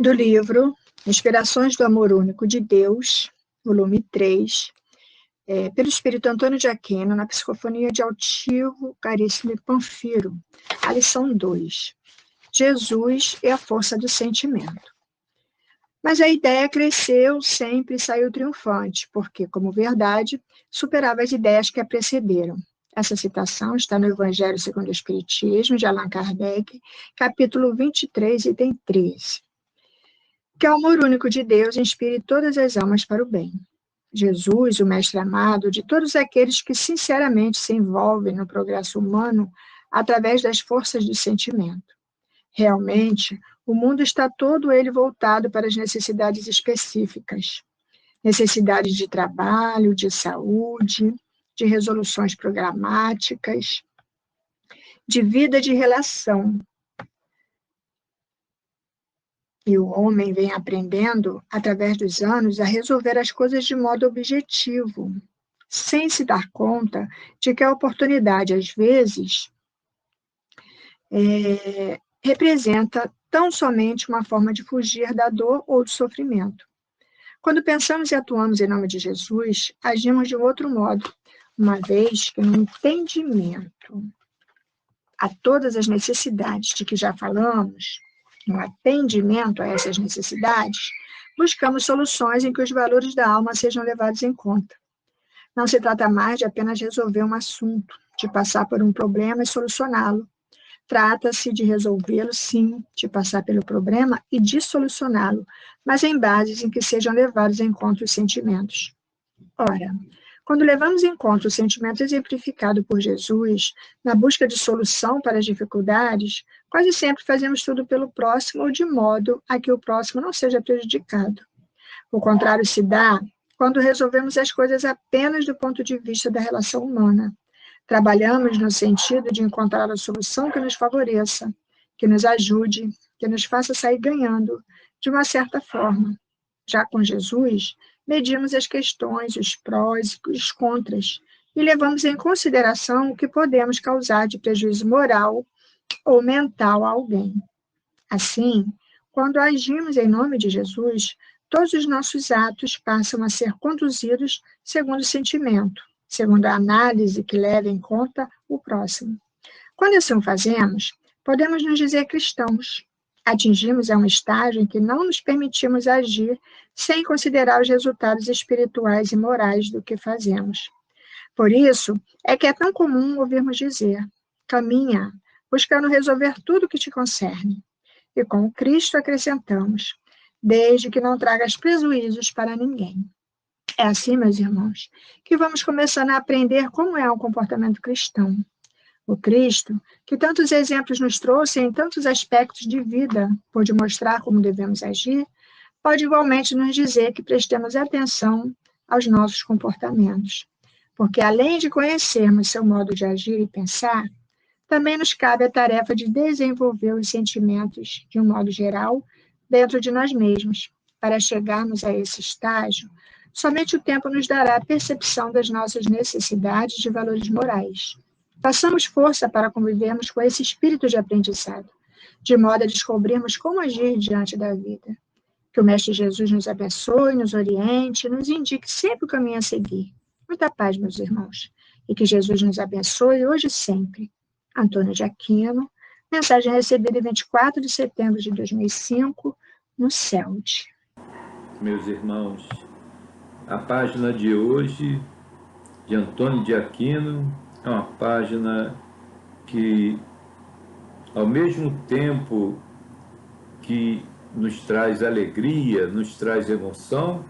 do livro Inspirações do Amor Único de Deus, volume 3, pelo Espírito Antônio de Aquino, na psicofonia de Altivo Caríssimo Panfiro, a lição 2, Jesus e a força do sentimento. Mas a ideia cresceu sempre e saiu triunfante, porque, como verdade, superava as ideias que a precederam. Essa citação está no Evangelho segundo o Espiritismo, de Allan Kardec, capítulo 23, item 13. Que o amor único de Deus inspire todas as almas para o bem. Jesus, o Mestre amado de todos aqueles que sinceramente se envolvem no progresso humano através das forças do sentimento. Realmente, o mundo está todo ele voltado para as necessidades específicas. Necessidades de trabalho, de saúde, de resoluções programáticas, de vida de relação. E o homem vem aprendendo, através dos anos, a resolver as coisas de modo objetivo, sem se dar conta de que a oportunidade, às vezes, representa tão somente uma forma de fugir da dor ou do sofrimento. Quando pensamos e atuamos em nome de Jesus, agimos de outro modo, uma vez que no entendimento a todas as necessidades de que já falamos, no atendimento a essas necessidades, buscamos soluções em que os valores da alma sejam levados em conta. Não se trata mais de apenas resolver um assunto, de passar por um problema e solucioná-lo. Trata-se de resolvê-lo, sim, de passar pelo problema e de solucioná-lo, mas em bases em que sejam levados em conta os sentimentos. Ora, quando levamos em conta o sentimento exemplificado por Jesus, na busca de solução para as dificuldades, quase sempre fazemos tudo pelo próximo ou de modo a que o próximo não seja prejudicado. O contrário se dá quando resolvemos as coisas apenas do ponto de vista da relação humana. Trabalhamos no sentido de encontrar a solução que nos favoreça, que nos ajude, que nos faça sair ganhando, de uma certa forma. Já com Jesus, medimos as questões, os prós e os contras, e levamos em consideração o que podemos causar de prejuízo moral ou mental a alguém. Assim, quando agimos em nome de Jesus, todos os nossos atos passam a ser conduzidos segundo o sentimento, segundo a análise que leva em conta o próximo. Quando assim o fazemos, podemos nos dizer cristãos. Atingimos a um estágio em que não nos permitimos agir sem considerar os resultados espirituais e morais do que fazemos. Por isso, é que é tão comum ouvirmos dizer: caminha, buscando resolver tudo o que te concerne. E com Cristo acrescentamos: desde que não tragas prejuízos para ninguém. É assim, meus irmãos, que vamos começando a aprender como é um comportamento cristão. O Cristo, que tantos exemplos nos trouxe em tantos aspectos de vida, pode mostrar como devemos agir, pode igualmente nos dizer que prestemos atenção aos nossos comportamentos. Porque além de conhecermos seu modo de agir e pensar, também nos cabe a tarefa de desenvolver os sentimentos, de um modo geral, dentro de nós mesmos. Para chegarmos a esse estágio, somente o tempo nos dará a percepção das nossas necessidades de valores morais. Façamos força para convivermos com esse espírito de aprendizado, de modo a descobrirmos como agir diante da vida. Que o Mestre Jesus nos abençoe, nos oriente, nos indique sempre o caminho a seguir. Muita paz, meus irmãos. E que Jesus nos abençoe hoje e sempre. Antônio de Aquino, mensagem recebida em 24 de setembro de 2005, no CELD. Meus irmãos, a página de hoje, de Antônio de Aquino, é uma página que, ao mesmo tempo que nos traz alegria, nos traz emoção,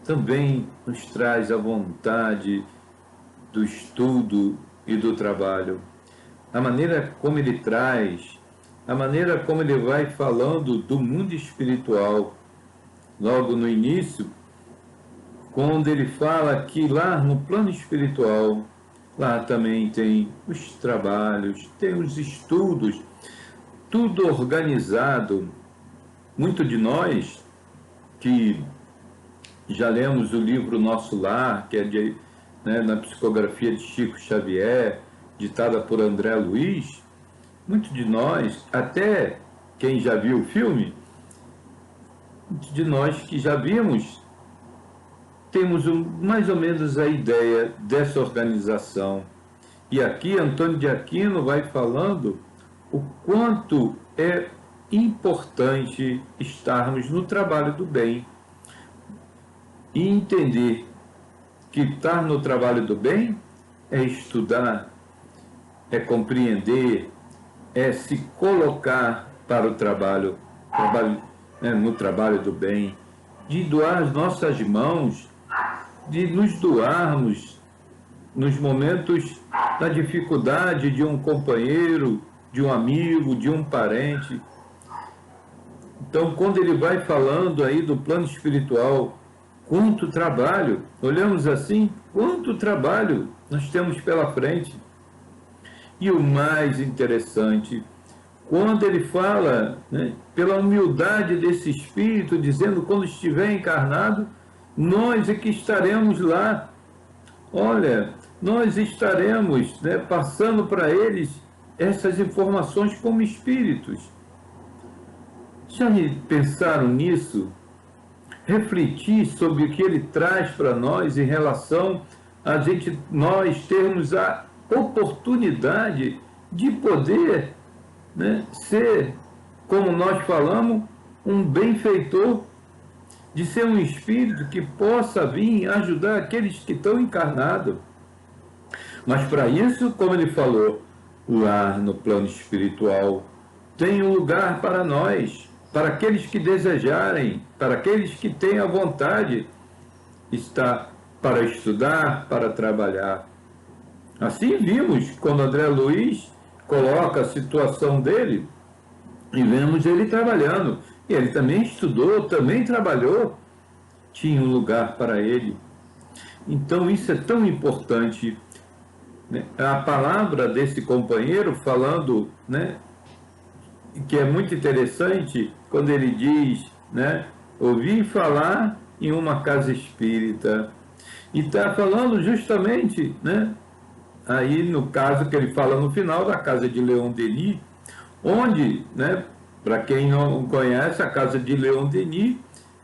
também nos traz a vontade do estudo e do trabalho. A maneira como ele traz, a maneira como ele vai falando do mundo espiritual, logo no início, quando ele fala que lá no plano espiritual, lá também tem os trabalhos, tem os estudos, tudo organizado. Muito de nós que já lemos o livro Nosso Lar, que é na psicografia de Chico Xavier, ditada por André Luiz, muito de nós, até quem já viu o filme, de nós que já vimos, temos mais ou menos a ideia dessa organização. E aqui Antônio de Aquino vai falando o quanto é importante estarmos no trabalho do bem e entender que estar no trabalho do bem é estudar, é compreender, é se colocar para o trabalho no trabalho do bem, de doar as nossas mãos, de nos doarmos nos momentos da dificuldade de um companheiro, de um amigo, de um parente. Então, quando ele vai falando aí do plano espiritual, quanto trabalho, olhamos assim, quanto trabalho nós temos pela frente. E o mais interessante, quando ele fala, né, pela humildade desse espírito, dizendo, quando estiver encarnado, nós é que estaremos lá. Olha, nós estaremos, né, passando para eles essas informações como espíritos. Já pensaram nisso? Refletir sobre o que ele traz para nós em relação a nós termos a oportunidade de poder, né, ser, como nós falamos, um benfeitor, de ser um espírito que possa vir ajudar aqueles que estão encarnados. Mas para isso, como ele falou, lá no plano espiritual tem um lugar para nós, para aqueles que desejarem, para aqueles que têm a vontade, está para estudar, para trabalhar. Assim vimos quando André Luiz coloca a situação dele e vemos ele trabalhando. E ele também estudou, também trabalhou, tinha um lugar para ele. Então isso é tão importante, né? A palavra desse companheiro falando, né, que é muito interessante, quando ele diz, né, ouvi falar em uma casa espírita. E está falando justamente, né, aí no caso que ele fala no final da casa de Leon Denis, onde, né, para quem não conhece, a casa de Leon Denis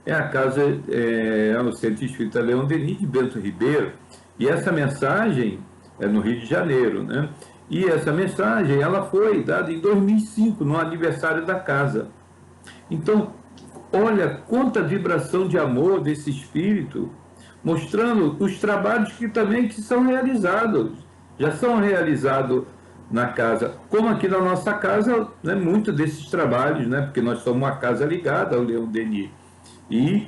é a casa, é o Centro Espírita Leon Denis de Bento Ribeiro. E essa mensagem é no Rio de Janeiro, né? E essa mensagem, ela foi dada em 2005, no aniversário da casa. Então, olha quanta vibração de amor desse espírito, mostrando os trabalhos que também são realizados, já são realizados na casa, como aqui na nossa casa, né, muitos desses trabalhos, né, porque nós somos uma casa ligada ao Leon Denis, e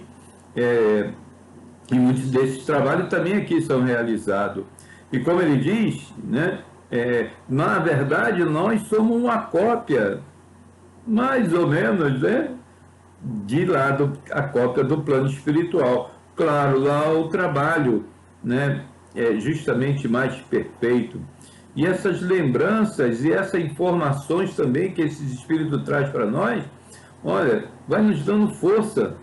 muitos desses trabalhos também aqui são realizados. E como ele diz, né, na verdade nós somos uma cópia, mais ou menos, né, de lá a cópia do plano espiritual. Claro, lá o trabalho, né, é justamente mais perfeito. E essas lembranças e essas informações também que esse espírito traz para nós, olha, vai nos dando força.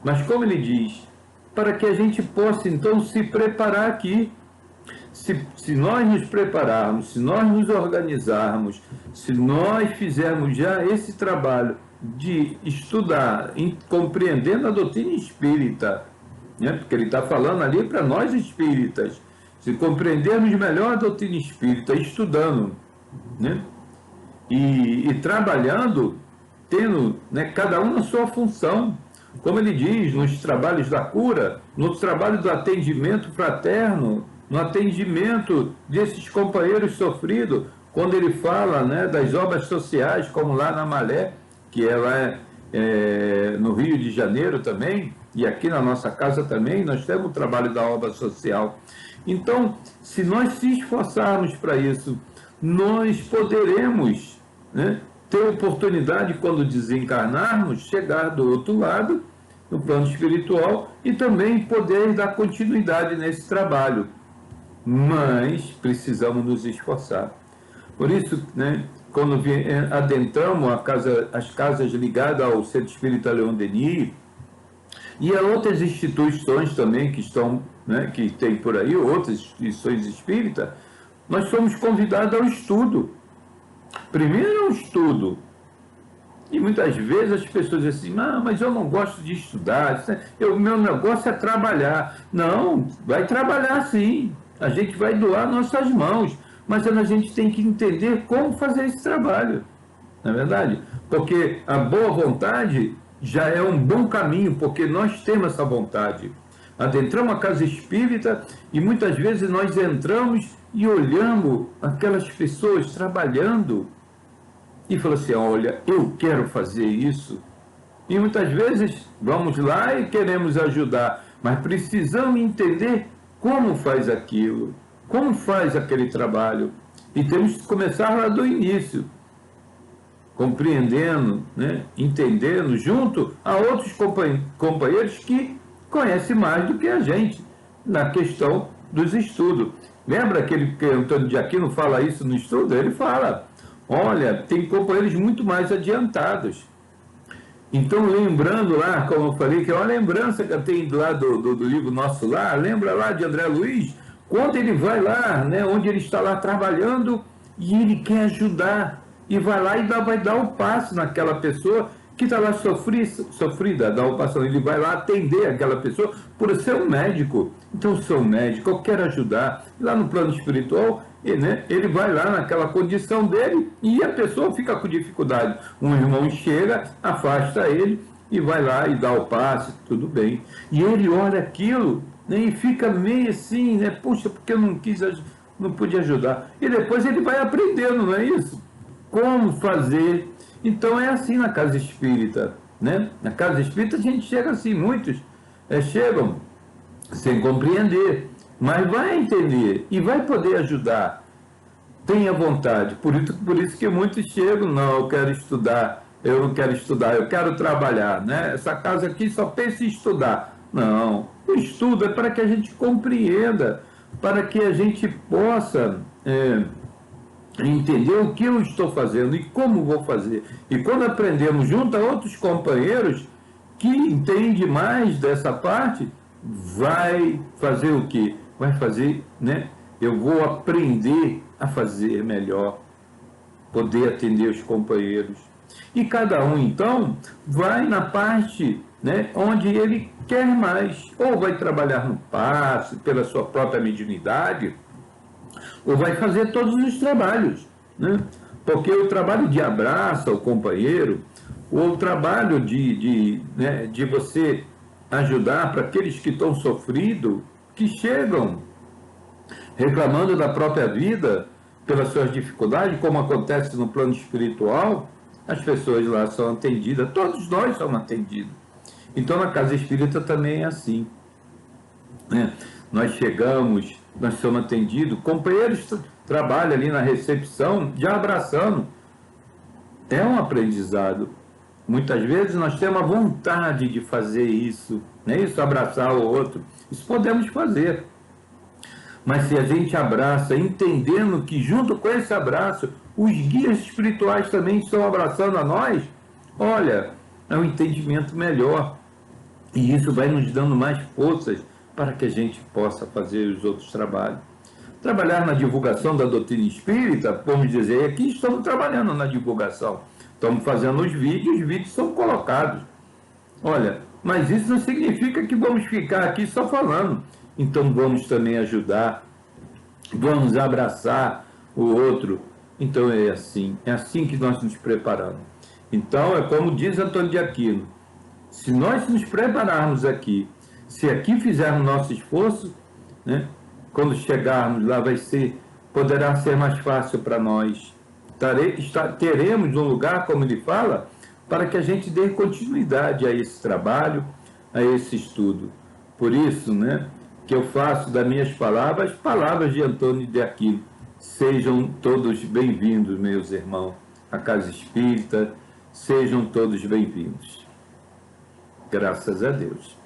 Mas como ele diz, para que a gente possa então se preparar aqui. Se nós nos prepararmos, se nós nos organizarmos, se nós fizermos já esse trabalho de estudar, compreendendo a doutrina espírita, né? Porque ele está falando ali para nós espíritas, se compreendermos melhor a doutrina espírita, estudando, né, e trabalhando, tendo, né, cada um na sua função, como ele diz, nos trabalhos da cura, no trabalho do atendimento fraterno, no atendimento desses companheiros sofridos, quando ele fala, né, das obras sociais, como lá na Malé, que ela é no Rio de Janeiro também, e aqui na nossa casa também, nós temos o trabalho da obra social. Então, se nós se esforçarmos para isso, nós poderemos, né, ter oportunidade, quando desencarnarmos, chegar do outro lado, no plano espiritual, e também poder dar continuidade nesse trabalho. Mas precisamos nos esforçar. Por isso, né, quando adentramos as casas ligadas ao Centro Espírita Leon Denis, e a outras instituições também que estão, né, que tem por aí, outras instituições espíritas, nós somos convidados ao estudo. Primeiro ao estudo, E muitas vezes as pessoas dizem assim, mas eu não gosto de estudar, o meu negócio é trabalhar. Não, vai trabalhar sim, a gente vai doar nossas mãos, mas a gente tem que entender como fazer esse trabalho, não é verdade? Porque a boa vontade já é um bom caminho, porque nós temos essa vontade. Adentramos a casa espírita e muitas vezes nós entramos e olhamos aquelas pessoas trabalhando e falamos assim, olha, eu quero fazer isso. E muitas vezes vamos lá e queremos ajudar, mas precisamos entender como faz aquilo, como faz aquele trabalho. E temos que começar lá do início, compreendendo, né, entendendo, junto a outros companheiros que conhecem mais do que a gente na questão dos estudos. Lembra aquele que Antônio de Aquino fala isso no estudo? Ele fala, olha, tem companheiros muito mais adiantados. Então, lembrando lá, como eu falei, que é uma lembrança que eu tenho lá do livro Nosso Lar, lembra lá de André Luiz, quando ele vai lá, né, onde ele está lá trabalhando e ele quer ajudar, e vai lá e vai dar o passo naquela pessoa que está lá sofrida, dá o passo, ele vai lá atender aquela pessoa por ser um médico. Então, eu sou um médico, eu quero ajudar. E lá no plano espiritual, ele vai lá naquela condição dele e a pessoa fica com dificuldade. Um irmão chega, afasta ele e vai lá e dá o passe, tudo bem. E ele olha aquilo, né, e fica meio assim, né? Puxa, porque eu não pude ajudar. E depois ele vai aprendendo, não é isso? Como fazer. Então é assim na casa espírita, né? Na casa espírita a gente chega assim, muitos chegam sem compreender, mas vai entender e vai poder ajudar. Tenha vontade. Por isso que muitos chegam, não, eu quero estudar, eu não quero estudar, eu quero trabalhar, né? Essa casa aqui só pensa em estudar. Não, o estudo é para que a gente compreenda, para que a gente possa entender o que eu estou fazendo e como vou fazer. E quando aprendemos junto a outros companheiros que entendem mais dessa parte, vai fazer o quê? Vai fazer, né? Eu vou aprender a fazer melhor, poder atender os companheiros. E cada um, então, vai na parte, né, onde ele quer mais. Ou vai trabalhar no passe, pela sua própria mediunidade, ou vai fazer todos os trabalhos, né? Porque o trabalho de abraço ao companheiro, ou o trabalho de você ajudar para aqueles que estão sofridos, que chegam reclamando da própria vida, pelas suas dificuldades, como acontece no plano espiritual, as pessoas lá são atendidas, todos nós somos atendidos. Então, na casa espírita também é assim, né? Nós chegamos, nós somos atendidos, companheiros trabalham ali na recepção, já abraçando. É um aprendizado. Muitas vezes nós temos a vontade de fazer isso, não é isso? Abraçar o outro. Isso podemos fazer. Mas se a gente abraça, entendendo que junto com esse abraço, os guias espirituais também estão abraçando a nós, olha, é um entendimento melhor. E isso vai nos dando mais forças para que a gente possa fazer os outros trabalhos. Trabalhar na divulgação da doutrina espírita, vamos dizer, aqui estamos trabalhando na divulgação. Estamos fazendo os vídeos são colocados. Olha, mas isso não significa que vamos ficar aqui só falando. Então vamos também ajudar, vamos abraçar o outro. Então é assim que nós nos preparamos. Então é como diz Antônio de Aquino, se nós nos prepararmos aqui, se aqui fizermos nosso esforço, né, quando chegarmos lá poderá ser mais fácil para nós. Teremos um lugar, como ele fala, para que a gente dê continuidade a esse trabalho, a esse estudo. Por isso, né, que eu faço das minhas palavras de Antônio de Aquino. Sejam todos bem-vindos, meus irmãos, à Casa Espírita, sejam todos bem-vindos. Graças a Deus.